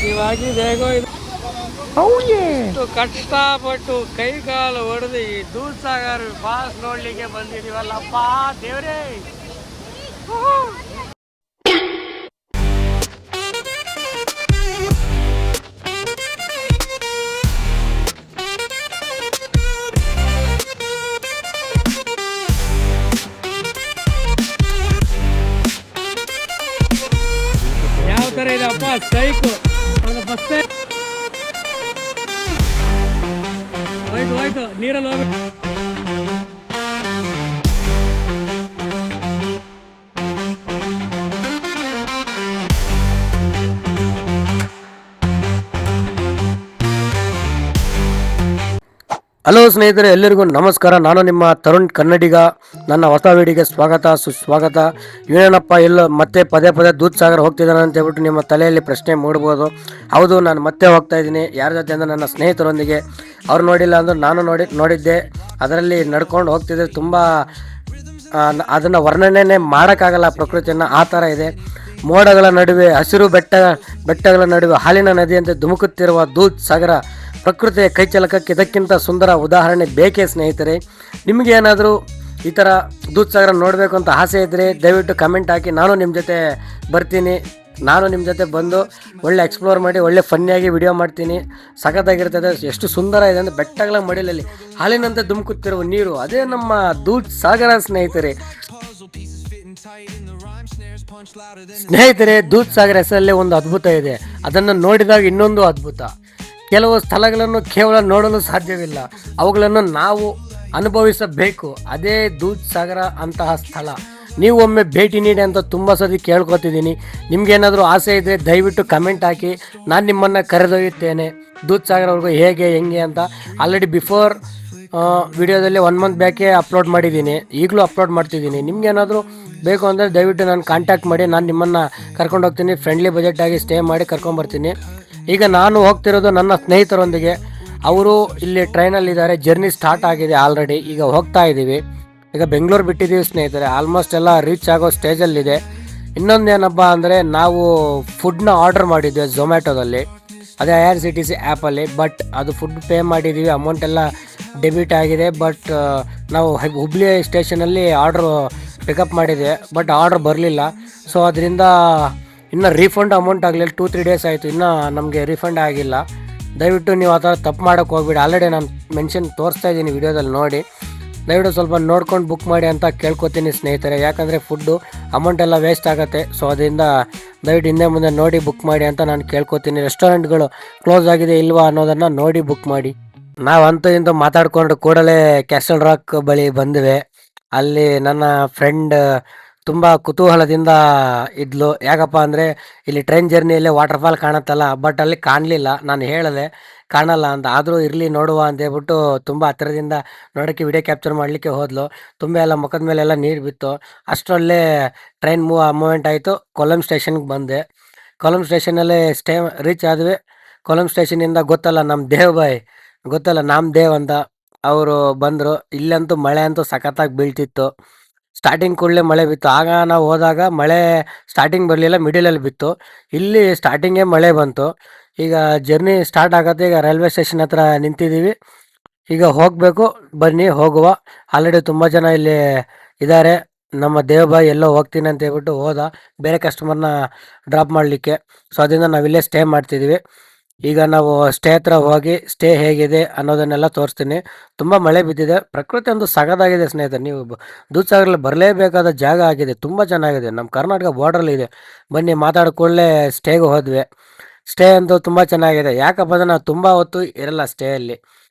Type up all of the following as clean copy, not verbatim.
ಇವಾಗಿದೆ ಹೇಗೋ ಇದು ಹೌದೇ ಇಷ್ಟು ಕಷ್ಟಪಟ್ಟು ಕೈ ಕಾಲು ಹೊಡೆದು ಈ ದೂದ್ಸಾಗರ್ ಫಾಲ್ಸ್ ನೋಡ್ಲಿಕ್ಕೆ ಬಂದಿದೀವಲ್ಲಪ್ಪ ದೇವ್ರೇ. ಯಾವ ತರ ಇದೆಪ್ಪ ಸೈಕು ಬಸ್ಸೇ ಹೋಯ್ತು ಹೋಯ್ತು ನೀರಲ್ಲಿ ಹೋಗ್ಬೇಕು. ಹಲೋ ಸ್ನೇಹಿತರೆ, ಎಲ್ಲರಿಗೂ ನಮಸ್ಕಾರ. ನಾನು ನಿಮ್ಮ ತರುಣ್ ಕನ್ನಡಿಗ. ನನ್ನ ಹೊಸ ವಿಡಿಯೋಗೆ ಸ್ವಾಗತ ಸುಸ್ವಾಗತ. ಇವನೇನಪ್ಪ ಎಲ್ಲ ಮತ್ತೆ ಪದೇ ಪದೇ ದೂದ್ಸಾಗರ್ ಹೋಗ್ತಿದ್ದಾನೆ ಅಂತ ಹೇಳ್ಬಿಟ್ಟು ನಿಮ್ಮ ತಲೆಯಲ್ಲಿ ಪ್ರಶ್ನೆ ಮೂಡ್ಬೋದು. ಹೌದು, ನಾನು ಮತ್ತೆ ಹೋಗ್ತಾ ಇದ್ದೀನಿ. ಯಾರ ಜೊತೆ ಅಂದರೆ ನನ್ನ ಸ್ನೇಹಿತರೊಂದಿಗೆ. ಅವ್ರು ನೋಡಿಲ್ಲ ಅಂದ್ರೆ ನಾನು ನೋಡಿದ್ದೆ. ಅದರಲ್ಲಿ ನಡ್ಕೊಂಡು ಹೋಗ್ತಿದ್ದೆ. ತುಂಬ ಅದನ್ನು ವರ್ಣನೆ ಮಾಡೋಕ್ಕಾಗಲ್ಲ ಪ್ರಕೃತಿಯನ್ನು, ಆ ಥರ ಇದೆ. ಮೋಡಗಳ ನಡುವೆ ಹಸಿರು ಬೆಟ್ಟಗಳ ನಡುವೆ ಹಾಲಿನ ನದಿಯಂತೆ ಧುಮುಕುತ್ತಿರುವ ದೂದ್ಸಾಗರ ಪ್ರಕೃತಿಯ ಕೈಚಲಕಕ್ಕೆ ಇದಕ್ಕಿಂತ ಸುಂದರ ಉದಾಹರಣೆ ಬೇಕೇ ಸ್ನೇಹಿತರೆ. ನಿಮಗೆ ಏನಾದರೂ ಈ ಥರ ದೂದ್ಸಾಗರ ನೋಡಬೇಕು ಅಂತ ಆಸೆ ಇದ್ದರೆ ದಯವಿಟ್ಟು ಕಮೆಂಟ್ ಹಾಕಿ. ನಾನು ನಿಮ್ಮ ಜೊತೆ ಬರ್ತೀನಿ. ನಾನು ನಿಮ್ಮ ಜೊತೆ ಬಂದು ಒಳ್ಳೆ ಎಕ್ಸ್ಪ್ಲೋರ್ ಮಾಡಿ ಒಳ್ಳೆ ಫನ್ನಿಯಾಗಿ ವಿಡಿಯೋ ಮಾಡ್ತೀನಿ. ಸಖತ್ತಾಗಿರ್ತದೆ. ಎಷ್ಟು ಸುಂದರ ಇದೆ ಅಂದರೆ ಬೆಟ್ಟಗಳ ಮಡಿಲಲ್ಲಿ ಹಾಲಿನಂತೆ ಧುಮುಕುತ್ತಿರುವ ನೀರು, ಅದೇ ನಮ್ಮ ದೂದ್ಸಾಗರ ಸ್ನೇಹಿತರೆ. ದೂದ್ಸಾಗರ ಹೆಸರಲ್ಲೇ ಒಂದು ಅದ್ಭುತ ಇದೆ. ಅದನ್ನು ನೋಡಿದಾಗ ಇನ್ನೊಂದು ಅದ್ಭುತ. ಕೆಲವು ಸ್ಥಳಗಳನ್ನು ಕೇವಲ ನೋಡಲು ಸಾಧ್ಯವಿಲ್ಲ, ಅವುಗಳನ್ನು ನಾವು ಅನುಭವಿಸಬೇಕು. ಅದೇ ದೂದ್ಸಾಗರ ಅಂತಹ ಸ್ಥಳ. ನೀವು ಒಮ್ಮೆ ಭೇಟಿ ನೀಡಿ ಅಂತ ತುಂಬ ಸತಿ ಕೇಳ್ಕೊತಿದ್ದೀನಿ. ನಿಮ್ಗೇನಾದರೂ ಆಸೆ ಇದ್ದರೆ ದಯವಿಟ್ಟು ಕಮೆಂಟ್ ಹಾಕಿ. ನಾನು ನಿಮ್ಮನ್ನು ಕರೆದೊಯ್ಯುತ್ತೇನೆ ದೂದ್ಸಾಗರವರೆಗೂ. ಹೇಗೆ ಹೆಂಗೆ ಅಂತ ಆಲ್ರೆಡಿ ಬಿಫೋರ್ ವಿಡಿಯೋದಲ್ಲಿ 1 ಮಂತ್ ಬ್ಯಾಕೆ ಅಪ್ಲೋಡ್ ಮಾಡಿದ್ದೀನಿ. ಈಗಲೂ ಅಪ್ಲೋಡ್ ಮಾಡ್ತಿದ್ದೀನಿ. ನಿಮ್ಗೇನಾದರೂ ಬೇಕು ಅಂದರೆ ದಯವಿಟ್ಟು ನಾನು ಕಾಂಟ್ಯಾಕ್ಟ್ ಮಾಡಿ. ನಾನು ನಿಮ್ಮನ್ನು ಕರ್ಕೊಂಡು ಹೋಗ್ತೀನಿ. ಫ್ರೆಂಡ್ಲಿ ಬಜೆಟಾಗಿ ಸ್ಟೇ ಮಾಡಿ ಕರ್ಕೊಂಬರ್ತೀನಿ. ಈಗ ನಾನು ಹೋಗ್ತಿರೋದು ನನ್ನ ಸ್ನೇಹಿತರೊಂದಿಗೆ. ಅವರು ಇಲ್ಲಿ ಟ್ರೈನಲ್ಲಿದ್ದಾರೆ. ಜರ್ನಿ ಸ್ಟಾರ್ಟ್ ಆಗಿದೆ ಆಲ್ರೆಡಿ. ಈಗ ಹೋಗ್ತಾ ಇದ್ದೀವಿ. ಈಗ ಬೆಂಗಳೂರು ಬಿಟ್ಟಿದ್ದೀವಿ ಸ್ನೇಹಿತರೆ. ಆಲ್ಮೋಸ್ಟ್ ಎಲ್ಲ ರೀಚ್ ಆಗೋ ಸ್ಟೇಜಲ್ಲಿದೆ. ಇನ್ನೊಂದೇನಪ್ಪ ಅಂದರೆ ನಾವು ಫುಡ್ನ ಆರ್ಡರ್ ಮಾಡಿದ್ವಿ ಝೊಮ್ಯಾಟೋದಲ್ಲಿ, ಅದೇ IRCTC ಆ್ಯಪಲ್ಲಿ. ಬಟ್ ಅದು ಫುಡ್ ಪೇ ಮಾಡಿದ್ದೀವಿ, ಅಮೌಂಟ್ ಎಲ್ಲ ಡೆಬಿಟ್ ಆಗಿದೆ. ಬಟ್ ನಾವು ಹುಬ್ಳಿ ಸ್ಟೇಷನಲ್ಲಿ ಆರ್ಡ್ರು ಪಿಕಪ್ ಮಾಡಿದೆ, ಬಟ್ ಆರ್ಡ್ರ್ ಬರಲಿಲ್ಲ. ಸೊ ಅದರಿಂದ ಇನ್ನು ರೀಫಂಡ್ ಅಮೌಂಟ್ ಆಗಲಿಲ್ಲ. 2-3 ಡೇಸ್ ಆಯಿತು, ಇನ್ನೂ ನಮಗೆ ರೀಫಂಡ್ ಆಗಿಲ್ಲ. ದಯವಿಟ್ಟು ನೀವು ಆ ಥರ ತಪ್ಪು ಮಾಡೋಕ್ಕೆ ಹೋಗ್ಬಿಡಿ. ಆಲ್ರೆಡಿ ನಾನು ಮೆನ್ಷನ್ ತೋರಿಸ್ತಾ ಇದ್ದೀನಿ ವಿಡಿಯೋದಲ್ಲಿ ನೋಡಿ. ದಯವಿಟ್ಟು ಸ್ವಲ್ಪ ನೋಡ್ಕೊಂಡು ಬುಕ್ ಮಾಡಿ ಅಂತ ಕೇಳ್ಕೊತೀನಿ ಸ್ನೇಹಿತರೆ. ಯಾಕಂದರೆ ಫುಡ್ಡು ಅಮೌಂಟ್ ಎಲ್ಲ ವೇಸ್ಟ್ ಆಗುತ್ತೆ. ಸೊ ಅದರಿಂದ ದಯವಿಟ್ಟು ಹಿಂದೆ ಮುಂದೆ ನೋಡಿ ಬುಕ್ ಮಾಡಿ ಅಂತ ನಾನು ಕೇಳ್ಕೊತೀನಿ. ರೆಸ್ಟೋರೆಂಟ್ಗಳು ಕ್ಲೋಸ್ ಆಗಿದೆ ಇಲ್ವಾ ಅನ್ನೋದನ್ನು ನೋಡಿ ಬುಕ್ ಮಾಡಿ. ನಾವಂತೂ ಇಂತೂ ಮಾತಾಡಿಕೊಂಡು ಕೂಡಲೇ ಕ್ಯಾಸಲ್ ರಾಕ್ ಬಳಿ ಬಂದಿವೆ. ಅಲ್ಲಿ ನನ್ನ ಫ್ರೆಂಡ್ ತುಂಬ ಕುತೂಹಲದಿಂದ ಇದ್ಲು. ಯಾಕಪ್ಪ ಅಂದರೆ ಇಲ್ಲಿ ಟ್ರೈನ್ ಜರ್ನಿಯಲ್ಲಿ ವಾಟರ್ ಫಾಲ್ ಕಾಣುತ್ತಲ್ಲ, ಬಟ್ ಅಲ್ಲಿ ಕಾಣಲಿಲ್ಲ. ನಾನು ಹೇಳಿದೆ ಕಾಣಲ್ಲ ಅಂತ, ಆದರೂ ಇರಲಿ ನೋಡುವ ಅಂತ ಹೇಳ್ಬಿಟ್ಟು ತುಂಬ ಹತ್ತಿರದಿಂದ ನೋಡೋಕ್ಕೆ ವಿಡಿಯೋ ಕ್ಯಾಪ್ಚರ್ ಮಾಡಲಿಕ್ಕೆ ಹೋದ್ಲು. ತುಂಬ ಎಲ್ಲ ಮುಖದ ಮೇಲೆಲ್ಲ ನೀರು ಬಿತ್ತು. ಅಷ್ಟರಲ್ಲೇ ಟ್ರೈನ್ ಮೂವ್ಮೆಂಟ್ ಆಯಿತು. ಕೊಲ್ಲಂ ಸ್ಟೇಷನ್ಗೆ ಬಂದೆ. ಕೊಲ್ಲಂ ಸ್ಟೇಷನಲ್ಲಿ ರೀಚ್ ಆದ್ವಿ. ಕೊಲ್ಲಂ ಸ್ಟೇಷನಿಂದ ಗೊತ್ತಲ್ಲ ನಮ್ಮ ನಾಮದೇವ್ ಅಂತ, ಅವರು ಬಂದರು. ಇಲ್ಲಂತೂ ಮಳೆ ಅಂತೂ ಸಖತ್ತಾಗಿ ಬೀಳ್ತಿತ್ತು. ಸ್ಟಾರ್ಟಿಂಗ್ ಕೂಡಲೇ ಮಳೆ ಬಿತ್ತು. ಆಗ ನಾವು ಹೋದಾಗ ಮಳೆ ಸ್ಟಾರ್ಟಿಂಗ್ ಬರಲಿಲ್ಲ, ಮಿಡಿಲಲ್ಲಿ ಬಿತ್ತು. ಇಲ್ಲಿ ಸ್ಟಾರ್ಟಿಂಗೇ ಮಳೆ ಬಂತು. ಈಗ ಜರ್ನಿ ಸ್ಟಾರ್ಟ್ ಆಗುತ್ತೆ. ಈಗ ರೈಲ್ವೆ ಸ್ಟೇಷನ್ ಹತ್ರ ನಿಂತಿದ್ದೀವಿ. ಈಗ ಹೋಗಬೇಕು, ಬನ್ನಿ ಹೋಗುವ. ಆಲ್ರೆಡಿ ತುಂಬ ಜನ ಇಲ್ಲಿ ಇದ್ದಾರೆ. ನಮ್ಮ ದೇವಬಾಯಿ ಎಲ್ಲೋ ಹೋಗ್ತೀನಿ ಅಂತ ಹೇಳ್ಬಿಟ್ಟು ಹೋದ, ಬೇರೆ ಕಸ್ಟಮರ್ನ ಡ್ರಾಪ್ ಮಾಡಲಿಕ್ಕೆ. ಸೊ ಅದರಿಂದ ನಾವಿಲ್ಲೇ ಸ್ಟೇ ಮಾಡ್ತಿದ್ದೀವಿ. ಈಗ ನಾವು ಸ್ಟೇ ಹತ್ರ ಹೋಗಿ ಸ್ಟೇ ಹೇಗಿದೆ ಅನ್ನೋದನ್ನೆಲ್ಲ ತೋರಿಸ್ತೀನಿ. ತುಂಬ ಮಳೆ ಬಿದ್ದಿದೆ. ಪ್ರಕೃತಿ ಒಂದು ಸಗದಾಗಿದೆ ಸ್ನೇಹಿತರೆ. ನೀವು ದೂದ್ಸಾಗರಲ್ಲಿ ಬರಲೇಬೇಕಾದ ಜಾಗ ಆಗಿದೆ. ತುಂಬ ಚೆನ್ನಾಗಿದೆ. ನಮ್ಮ ಕರ್ನಾಟಕ ಬಾರ್ಡ್ರಲ್ಲಿ ಇದೆ. ಬನ್ನಿ ಮಾತಾಡ್ಕೊಳ್ಳೆ ಸ್ಟೇಗೆ ಹೋದ್ವಿ. ಸ್ಟೇ ಅಂತೂ ತುಂಬ ಚೆನ್ನಾಗಿದೆ. ಯಾಕಪ್ಪ ಅಂದರೆ ನಾವು ತುಂಬ ಹೊತ್ತು ಇರಲ್ಲ ಸ್ಟೇಯಲ್ಲಿ.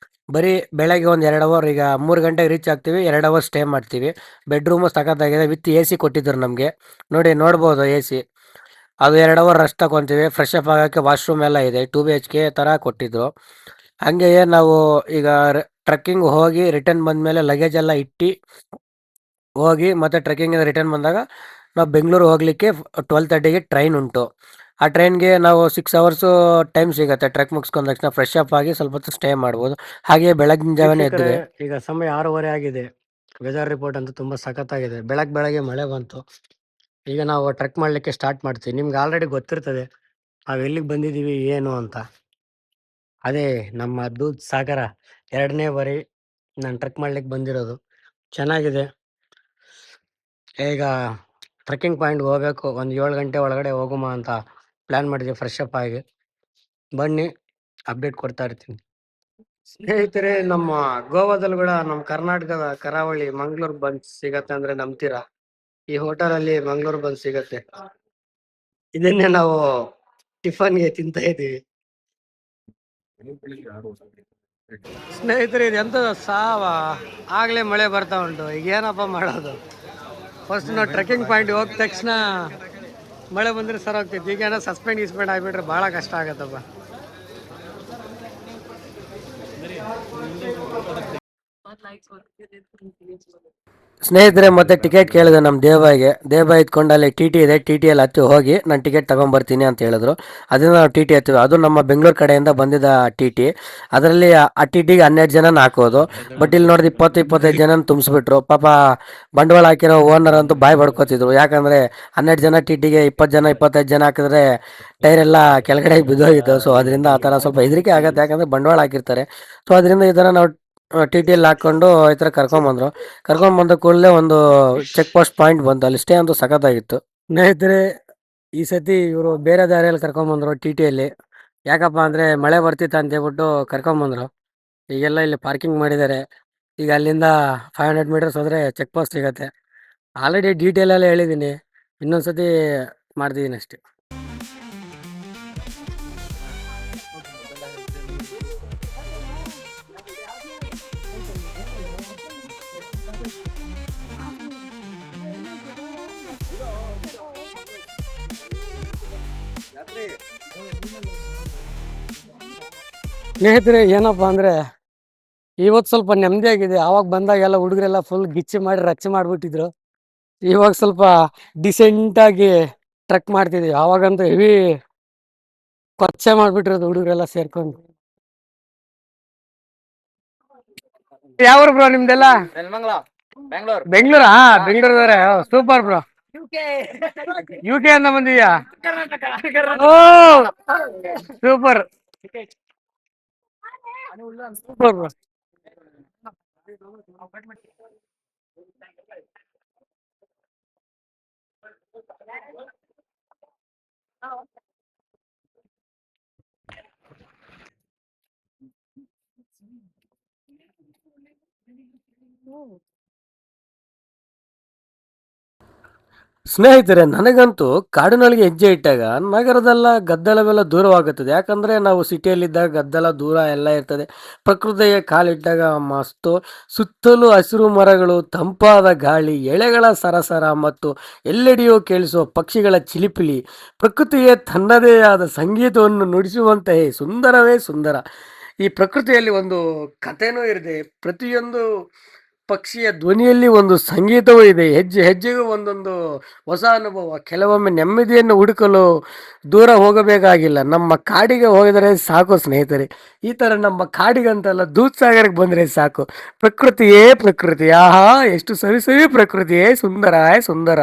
ಬರೀ ಬೆಳಗ್ಗೆ ಒಂದು 2 ಅವರ್, ಈಗ 3 ಗಂಟೆಗೆ ರೀಚ್ ಆಗ್ತೀವಿ, 2 ಅವರ್ ಸ್ಟೇ ಮಾಡ್ತೀವಿ. ಬೆಡ್ರೂಮು ಸಖತ್ತಾಗಿದೆ. ವಿತ್ AC ಕೊಟ್ಟಿದ್ರು ನಮಗೆ. ನೋಡ್ಬೋದು AC. ಅದು 2 ಅವರ್ ರೆಸ್ಟ್ ತಗೊತೀವಿ. ಫ್ರೆಶ್ ಅಪ್ ಆಗೋಕ್ಕೆ ವಾಶ್ರೂಮ್ ಎಲ್ಲ ಇದೆ. 2 BHK ಥರ ಕೊಟ್ಟಿದ್ರು. ಹಾಗೆಯೇ ನಾವು ಈಗ ಟ್ರೆಕ್ಕಿಂಗ್ ಹೋಗಿ ರಿಟರ್ನ್ ಬಂದಮೇಲೆ ಲಗೇಜ್ ಎಲ್ಲ ಇಟ್ಟು ಹೋಗಿ ಮತ್ತೆ ಟ್ರೆಕ್ಕಿಂಗಿಂದ ರಿಟರ್ನ್ ಬಂದಾಗ ನಾವು ಬೆಂಗಳೂರು ಹೋಗಲಿಕ್ಕೆ 12:30ಗೆ ಟ್ರೈನ್ ಉಂಟು. ಆ ಟ್ರೈನ್ಗೆ ನಾವು 6 ಅವರ್ಸು ಟೈಮ್ ಸಿಗುತ್ತೆ. ಟ್ರೆಕ್ ಮುಗಿಸ್ಕೊಂಡ ತಕ್ಷಣ ಫ್ರೆಶ್ ಅಪ್ ಆಗಿ ಸ್ವಲ್ಪ ಹೊತ್ತು ಸ್ಟೇ ಮಾಡ್ಬೋದು. ಹಾಗೆ ಬೆಳಗಿನ ಜಾವನೇ ಎದ್ದಿದೆ. ಈಗ ಸಮಯ 6:30 ಆಗಿದೆ. ವೆದರ್ ರಿಪೋರ್ಟ್ ಅಂತೂ ತುಂಬ ಸಖತ್ತಾಗಿದೆ. ಬೆಳಗ್ಗೆ ಮಳೆ ಬಂತು. ಈಗ ನಾವು ಟ್ರೆಕ್ ಮಾಡಲಿಕ್ಕೆ ಸ್ಟಾರ್ಟ್ ಮಾಡ್ತೀವಿ. ನಿಮ್ಗೆ ಆಲ್ರೆಡಿ ಗೊತ್ತಿರ್ತದೆ ನಾವೆಲ್ಲಿಗೆ ಬಂದಿದ್ದೀವಿ ಏನು ಅಂತ. ಅದೇ ನಮ್ಮ ದೂದ್ ಸಾಗರ 2ನೇ ಬಾರಿ ನಾನು ಟ್ರೆಕ್ ಮಾಡ್ಲಿಕ್ಕೆ ಬಂದಿರೋದು. ಚೆನ್ನಾಗಿದೆ. ಈಗ ಟ್ರೆಕ್ಕಿಂಗ್ ಪಾಯಿಂಟ್‌ಗೆ ಹೋಗ್ಬೇಕು. ಒಂದು 7 ಗಂಟೆ ಒಳಗಡೆ ಹೋಗುಮ ಅಂತ ಪ್ಲ್ಯಾನ್ ಮಾಡಿದ್ದೀವಿ ಫ್ರೆಶ್ ಅಪ್ ಆಗಿ. ಬನ್ನಿ ಅಪ್ಡೇಟ್ ಕೊಡ್ತಾ ಇರ್ತೀನಿ. ಸ್ನೇಹಿತರೆ, ನಮ್ಮ ಗೋವಾದಲ್ಲಿ ಕೂಡ ನಮ್ಮ ಕರ್ನಾಟಕದ ಕರಾವಳಿ ಮಂಗ್ಳೂರ್ ಬನ್ಸ್ ಸಿಗತ್ತೆ ಅಂದ್ರೆ ನಂಬ್ತೀರಾ? ಈ ಹೋಟೆಲಲ್ಲಿ ಮಂಗ್ಳೂರ್ ಬನ್ಸ್ ಸಿಗತ್ತೆ. ಇದನ್ನೇ ನಾವು ಟಿಫನ್‌ಗೆ ತಿಂತಾ ಇದ್ದೀವಿ. ಸ್ನೇಹಿತರೆ, ಇದು ಎಂಥದ ಸಾವ ಆಗ್ಲೇ ಮಳೆ ಬರ್ತಾ ಉಂಟು. ಈಗ ಏನಪ್ಪ ಮಾಡೋದು? ಫಸ್ಟ್ ನಾವು ಟ್ರೆಕ್ಕಿಂಗ್ ಪಾಯಿಂಟ್ ಹೋದ ತಕ್ಷಣ ಮಳೆ ಬಂದರೆ ಸರ್ ಹೋಗ್ತೈತಿ. ಈಗ ಏನೋ ಸಸ್ಪೆಂಡ್ ಆಗಿಬಿಟ್ರೆ ಭಾಳ ಕಷ್ಟ ಆಗತ್ತಪ್ಪ. ಸ್ನೇಹಿತರೆ, ಮತ್ತೆ ಟಿಕೆಟ್ ಕೇಳಿದೆ ನಮ್ಮ ದೇವಬಾಯಿ ಇದ್ಕೊಂಡು ಅಲ್ಲಿ ಟಿ ಟಿ ಇದೆ, ಟಿ ಟಿಯಲ್ಲಿ ಹತ್ತಿ ಹೋಗಿ ನಾನು ಟಿಕೆಟ್ ತೊಗೊಂಬರ್ತೀನಿ ಅಂತ ಹೇಳಿದ್ರು. ಅದರಿಂದ ನಾವು ಟಿ ಟಿ ಹತ್ತೀವಿ. ಅದು ನಮ್ಮ ಬೆಂಗಳೂರು ಕಡೆಯಿಂದ ಬಂದಿದ್ದ ಟಿ ಟಿ. ಅದರಲ್ಲಿ ಆ ಟಿ ಟಿಗೆ 12 ಜನನ ಹಾಕೋದು. ಬಟ್ ಇಲ್ಲಿ ನೋಡಿದ್ರೆ 20-25 ಜನ ತುಂಬಿಸ್ಬಿಟ್ರು. ಪಾಪ ಬಂಡವಾಳ ಹಾಕಿರೋ ಓನರ್ ಅಂತೂ ಬಾಯಿ ಬಡ್ಕೋತಿದ್ರು. ಯಾಕಂದರೆ 12 ಜನ ಟಿ ಟಿಗೆ 20 ಜನ 25 ಜನ ಹಾಕಿದ್ರೆ ಟೈರ್ ಎಲ್ಲ ಕೆಳಗಡೆ ಬಿದ್ದೋಗಿತ್ತು. ಸೊ ಅದರಿಂದ ಆ ಥರ ಸ್ವಲ್ಪ ಹೆದರಿಕೆ ಆಗುತ್ತೆ, ಯಾಕಂದರೆ ಬಂಡವಾಳ ಹಾಕಿರ್ತಾರೆ. ಸೊ ಅದರಿಂದ ಈ ಥರ ನಾವು ಟಿ ಟಿಯಲ್ಲಿ ಹಾಕ್ಕೊಂಡು ಈ ಥರ ಕರ್ಕೊಂಬಂದ ಕೂಡಲೇ ಒಂದು ಚೆಕ್ ಪೋಸ್ಟ್ ಪಾಯಿಂಟ್ ಬಂತು. ಅಲ್ಲಿ ಸ್ಟೇ ಅಂತೂ ಸಖತ್ತಾಗಿತ್ತು. ಸ್ನೇಹಿತರೆ, ಈ ಸತಿ ಇವರು ಬೇರೆ ದಾರಿಯಲ್ಲಿ ಕರ್ಕೊಂಬಂದ್ರು ಟಿ ಟಿಯಲ್ಲಿ. ಯಾಕಪ್ಪ ಅಂದರೆ ಮಳೆ ಬರ್ತಿತ್ತು ಅಂತ ಹೇಳ್ಬಿಟ್ಟು ಕರ್ಕೊಂಬಂದ್ರು. ಈಗೆಲ್ಲ ಇಲ್ಲಿ ಪಾರ್ಕಿಂಗ್ ಮಾಡಿದ್ದಾರೆ. ಈಗ ಅಲ್ಲಿಂದ 500 ಮೀಟರ್ಸ್ ಹೋದರೆ ಚೆಕ್ ಪೋಸ್ಟ್ ಸಿಗುತ್ತೆ. ಆಲ್ರೆಡಿ ಡೀಟೇಲೆಲ್ಲ ಹೇಳಿದ್ದೀನಿ, ಇನ್ನೊಂದು ಸತಿ ಮಾಡ್ತಿದ್ದೀನಿ ಅಷ್ಟೇ. ಸ್ನೇಹಿತರೆ, ಏನಪ್ಪ ಅಂದರೆ ಇವತ್ತು ಸ್ವಲ್ಪ ನೆಮ್ಮದಿಯಾಗಿದೆ. ಆವಾಗ ಬಂದಾಗೆಲ್ಲ ಹುಡುಗರೆಲ್ಲ ಫುಲ್ ಗಿಚ್ಚಿ ಮಾಡಿ ರಚ್ಚೆ ಮಾಡಿಬಿಟ್ಟಿದ್ರು. ಇವಾಗ ಸ್ವಲ್ಪ ಡಿಸೆಂಟಾಗಿ ಟ್ರೆಕ್ ಮಾಡ್ತಿದ್ದೀವಿ. ಆವಾಗಂತೂ ಹೆವಿ ಕೊಚ್ಚೆ ಮಾಡಿಬಿಟ್ಟಿರೋದು ಹುಡುಗರೆಲ್ಲ ಸೇರ್ಕೊಂಡು. ಯಾವ ಬ್ರೋ ನಿಮ್ದೆಲ್ಲ? ಬೆಂಗಳೂರಾ? ಬೆಂಗಳೂರವರೇ? Super bro. ಯು ಕೆ ಅಂತ ಬಂದಿದ್ಯಾ? Oh super super bro. ಸ್ನೇಹಿತರೆ, ನನಗಂತೂ ಕಾಡಿನೊಳಗೆ ಹೆಜ್ಜೆ ಇಟ್ಟಾಗ ನಗರದೆಲ್ಲ ಗದ್ದಲವೆಲ್ಲ ದೂರವಾಗುತ್ತದೆ. ಯಾಕಂದರೆ ನಾವು ಸಿಟಿಯಲ್ಲಿದ್ದಾಗ ಗದ್ದಲ ದೂರ ಎಲ್ಲ ಇರ್ತದೆ. ಪ್ರಕೃತಿಗೆ ಕಾಲಿಟ್ಟಾಗ ಮಸ್ತು. ಸುತ್ತಲೂ ಹಸಿರು ಮರಗಳು, ತಂಪಾದ ಗಾಳಿ, ಎಳೆಗಳ ಸರಸರ ಮತ್ತು ಎಲ್ಲೆಡೆಯೂ ಕೇಳಿಸುವ ಪಕ್ಷಿಗಳ ಚಿಲಿಪಿಲಿ, ಪ್ರಕೃತಿಯೇ ತನ್ನದೇ ಆದ ಸಂಗೀತವನ್ನು ನುಡಿಸುವಂತೆಯೇ ಸುಂದರವೇ ಸುಂದರ. ಈ ಪ್ರಕೃತಿಯಲ್ಲಿ ಒಂದು ಕಥೆನೂ ಇದೆ. ಪ್ರತಿಯೊಂದು ಪಕ್ಷಿಯ ಧ್ವನಿಯಲ್ಲಿ ಒಂದು ಸಂಗೀತವೂ ಇದೆ. ಹೆಜ್ಜೆ ಹೆಜ್ಜೆಗೂ ಒಂದೊಂದು ಹೊಸ ಅನುಭವ. ಕೆಲವೊಮ್ಮೆ ನೆಮ್ಮದಿಯನ್ನು ಹುಡುಕಲು ದೂರ ಹೋಗಬೇಕಾಗಿಲ್ಲ, ನಮ್ಮ ಕಾಡಿಗೆ ಹೋಗಿದರೆ ಸಾಕು ಸ್ನೇಹಿತರೆ. ಈ ಥರ ನಮ್ಮ ಕಾಡಿಗಂತಲ್ಲ, ದೂದ್ಸಾಗರಕ್ಕೆ ಬಂದರೆ ಸಾಕು. ಪ್ರಕೃತಿಯೇ ಪ್ರಕೃತಿ. ಆಹಾ, ಎಷ್ಟು ಸವಿ ಸವಿ ಪ್ರಕೃತಿಯೇ ಸುಂದರ ಸುಂದರ.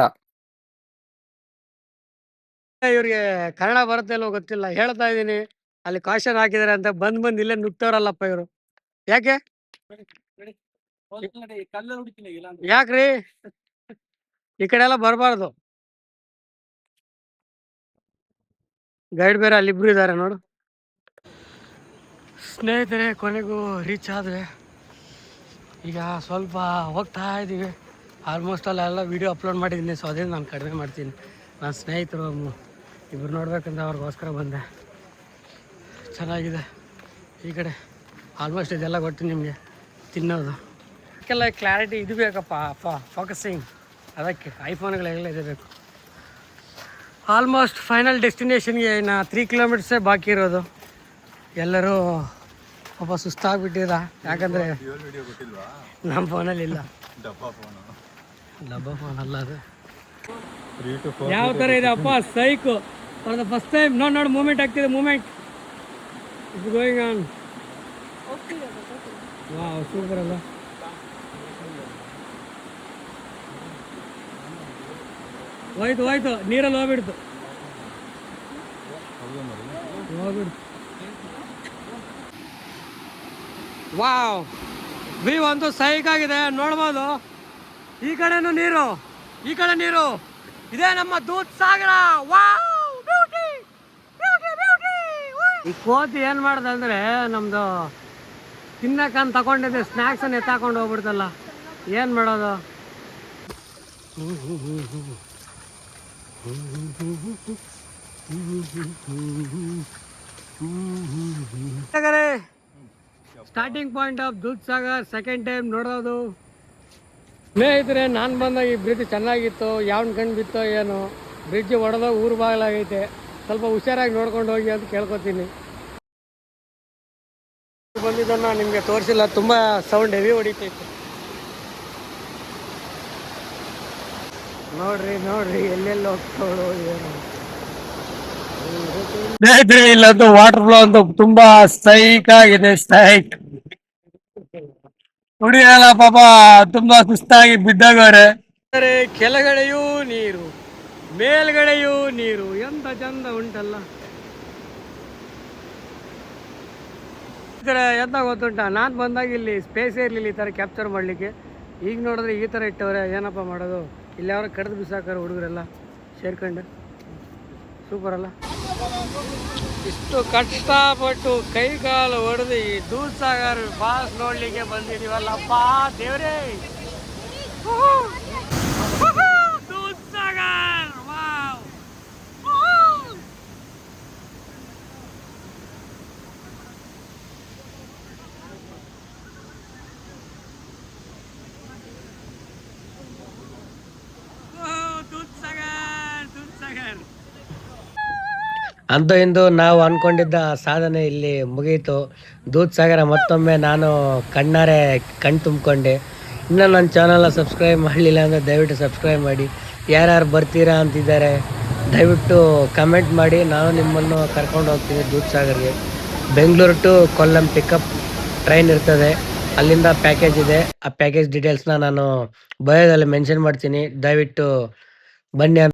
ಇವ್ರಿಗೆ ಕನ್ನಡ ಬರುತ್ತೆ ಇಲ್ವೋ ಗೊತ್ತಿಲ್ಲ, ಹೇಳ್ತಾ ಇದ್ದೀನಿ. ಅಲ್ಲಿ ಕಾಶನ್ ಹಾಕಿದ್ದಾರೆ ಅಂತ ಬಂದ್ ಇಲ್ಲೇ ನುಗ್ತವ್ರಲ್ಲಪ್ಪ ಇವರು. ಯಾಕೆ ಯಾಕ್ರಿ ಈ ಕಡೆ ಎಲ್ಲ ಬರಬಾರ್ದು? ಗೈಡ್ ಬೇರೆ ಅಲ್ಲಿಬ್ರು ಇದ್ದಾರೆ ನೋಡು. ಸ್ನೇಹಿತರೆ, ಕೊನೆಗೂ ರೀಚ್ ಆದ್ರೆ ಈಗ ಸ್ವಲ್ಪ ಹೋಗ್ತಾ ಇದ್ದೀವಿ. ಆಲ್ಮೋಸ್ಟ್ ಅಲ್ಲೆಲ್ಲ ವೀಡಿಯೋ ಅಪ್ಲೋಡ್ ಮಾಡಿದ್ದೀನಿ. ಸೊ ಅದೇ ನಾನು ಕಡಿಮೆ ಮಾಡ್ತೀನಿ. ನನ್ನ ಸ್ನೇಹಿತರು ಇಬ್ರು ನೋಡ್ಬೇಕಂತ ಅವ್ರಿಗೋಸ್ಕರ ಬಂದೆ. ಚೆನ್ನಾಗಿದೆ ಈ ಕಡೆ. ಆಲ್ಮೋಸ್ಟ್ ಇದೆಲ್ಲ ಗೊತ್ತು ನಿಮಗೆ, ತಿನ್ನೋದು. ಅದಕ್ಕೆಲ್ಲ ಕ್ಲಾರಿಟಿ ಇದು ಬೇಕಪ್ಪ, ಫೋಕಸಿಂಗ್. ಅದಕ್ಕೆ ಐಫೋನ್ಗಳೆಲ್ಲ ಇದೆ ಬೇಕು. ಆಲ್ಮೋಸ್ಟ್ ಫೈನಲ್ ಡೆಸ್ಟಿನೇಷನ್ಗೆ ಇನ್ನು 3 ಕಿಲೋಮೀಟರ್ಸೇ ಬಾಕಿ ಇರೋದು. ಎಲ್ಲರೂ ಪಾಪ ಸುಸ್ತಾಗ್ಬಿಟ್ಟಿದ. ಯಾಕಂದರೆ ನಮ್ಮ ಫೋನಲ್ಲಿ ಇಲ್ಲ, ಡಬ್ಬ ಫೋನ್ ಅಲ್ಲ ಅದು. ಯಾವ ಥರ ಇದೆ ಅಪ್ಪ ಸೈಕು. ಫಾರ್ ದ ಫಸ್ಟ್ ಟೈಮ್ ನೋಡಿ ಮೂಮೆಂಟ್ ಆಗ್ತಿದೆ. Moment it's going on. Wow, super ಅಲ್ಲ? ಹೋಯ್ತು ನೀರಲ್ಲಿ ಹೋಗ್ಬಿಡ್ತು. ವಾವ್, ವ್ಯೂ ಅಂತೂ ಸೈಕ್ ಆಗಿದೆ, ನೋಡ್ಬೋದು. ಈ ಕಡೆನೂ ನೀರು, ಈ ಕಡೆ ನೀರು. ಇದೇ ನಮ್ಮ Dudhsagar. Wow, beauty beauty beauty. ಈ ಕೋತಿ ಏನ್ ಮಾಡ್ದೆ ಅಂದ್ರೆ ನಮ್ದು ತಿನ್ನಕಂತ ತಗೊಂಡಿದ್ದೆ ಸ್ನಾಕ್ಸ್ ಅನ್ನ ಎತ್ತಾಕೊಂಡು ಹೋಗ್ಬಿಡ್ತಲ್ಲ, ಏನ್ ಮಾಡೋದು. Starting point of Dudh Sagar second time ನೋಡೋದು. ಸ್ನೇಹಿತರೆ, ನಾನು ಬಂದಾಗ ಈ ಬ್ರಿಡ್ಜ್ ಚೆನ್ನಾಗಿತ್ತು, ಯಾವನ್ ಕಣ್ ಬಿತ್ತೋ ಏನು, ಬ್ರಿಡ್ಜ್ ಹೊಡೆದಾಗ ಊರು ಬಾಗಿಲಾಗೈತೆ, ಸ್ವಲ್ಪ ಹುಷಾರಾಗಿ ನೋಡ್ಕೊಂಡು ಹೋಗಿ ಅಂತ ಕೇಳ್ಕೊತೀನಿ. ಬಂದಿದ್ದನ್ನು ನಿಮಗೆ ತೋರಿಸಿಲ್ಲ, ತುಂಬ ಸೌಂಡ್ ಹೆವಿ ಹೊಡಿತೈತೆ. ನೋಡ್ರಿ ನೋಡ್ರಿ ಎಲ್ಲೆಲ್ಲಿ ಹೋಗ್ತಾವಳು ಏನು. ಸ್ನೇಹಿತರೆ, ಇಲ್ಲಂತೂ ವಾಟರ್ ಫ್ಲೋ ಅಂತೂ ತುಂಬಾ ಸ್ಟ್ರೈಕ್ ಆಗಿದೆ, ಸ್ಟ್ರೈಕ್. ಹುಡುಗಿಯಲ್ಲ ಪಾಪ ತುಂಬಾ ಸುಸ್ತಾಗಿ ಬಿದ್ದಾಗವ್ರೆ. ಕೆಳಗಡೆಯೂ ನೀರು, ಮೇಲ್ಗಡೆಯೂ ನೀರು, ಎಂತ ಚಂದ ಉಂಟಲ್ಲ. ಎಂತ ಗೊತ್ತುಂಟ, ನಾನು ಬಂದಾಗ ಇಲ್ಲಿ ಸ್ಪೇಸೇ ಇರಲಿಲ್ಲ ಈ ಥರ ಕ್ಯಾಪ್ಚರ್ ಮಾಡಲಿಕ್ಕೆ. ಈಗ ನೋಡಿದ್ರೆ ಈ ಥರ ಇಟ್ಟವ್ರೆ, ಏನಪ್ಪ ಮಾಡೋದು. ಇಲ್ಲಿ ಯಾರು ಕಡ್ದು ಬಿಸಾಕಾರ ಹುಡುಗರೆಲ್ಲ ಸೇರ್ಕೊಂಡು. ಸೂಪರ್ ಅಲ್ಲ. ಇಷ್ಟು ಕಷ್ಟಪಟ್ಟು ಕೈ ಕಾಲು ಹೊಡೆದು ಈ ದೂದ್ ಸಾಗರ್ ಫಾಲ್ಸ್ ನೋಡ್ಲಿಕ್ಕೆ ಬಂದಿದೀವಲ್ಲಪ್ಪ ದೇವ್ರೇ. ದೂದ್ ಸಾಗರ್, ವಾವ್. ದೂದ್ ಸಾಗರ್, ದೂದ್ ಸಾಗರ್. ಅಂತೂ ಇಂದು ನಾವು ಅನ್ಕೊಂಡಿದ್ದ ಸಾಧನೆ ಇಲ್ಲಿ ಮುಗಿಯಿತು. ದೂದ್ ಸಾಗರ ಮತ್ತೊಮ್ಮೆ ನಾನು ಕಣ್ಣಾರೆ ಕಣ್ ತುಂಬಿಕೊಂಡೆ. ಇನ್ನೂ ನನ್ನ ಚಾನಲ್ನ ಸಬ್ಸ್ಕ್ರೈಬ್ ಮಾಡಲಿಲ್ಲ ಅಂದರೆ ದಯವಿಟ್ಟು ಸಬ್ಸ್ಕ್ರೈಬ್ ಮಾಡಿ. ಯಾರ್ಯಾರು ಬರ್ತೀರಾ ಅಂತಿದ್ದಾರೆ ದಯವಿಟ್ಟು ಕಮೆಂಟ್ ಮಾಡಿ, ನಾನು ನಿಮ್ಮನ್ನು ಕರ್ಕೊಂಡು ಹೋಗ್ತೀನಿ ದೂದ್ ಸಾಗರ್ಗೆ. Bengaluru to Kollam pickup train ಇರ್ತದೆ, ಅಲ್ಲಿಂದ ಪ್ಯಾಕೇಜ್ ಇದೆ. ಆ ಪ್ಯಾಕೇಜ್ ಡೀಟೇಲ್ಸ್ನ ನಾನು ಬಯೋದಲ್ಲಿ ಮೆನ್ಷನ್ ಮಾಡ್ತೀನಿ, ದಯವಿಟ್ಟು ಬನ್ನಿ.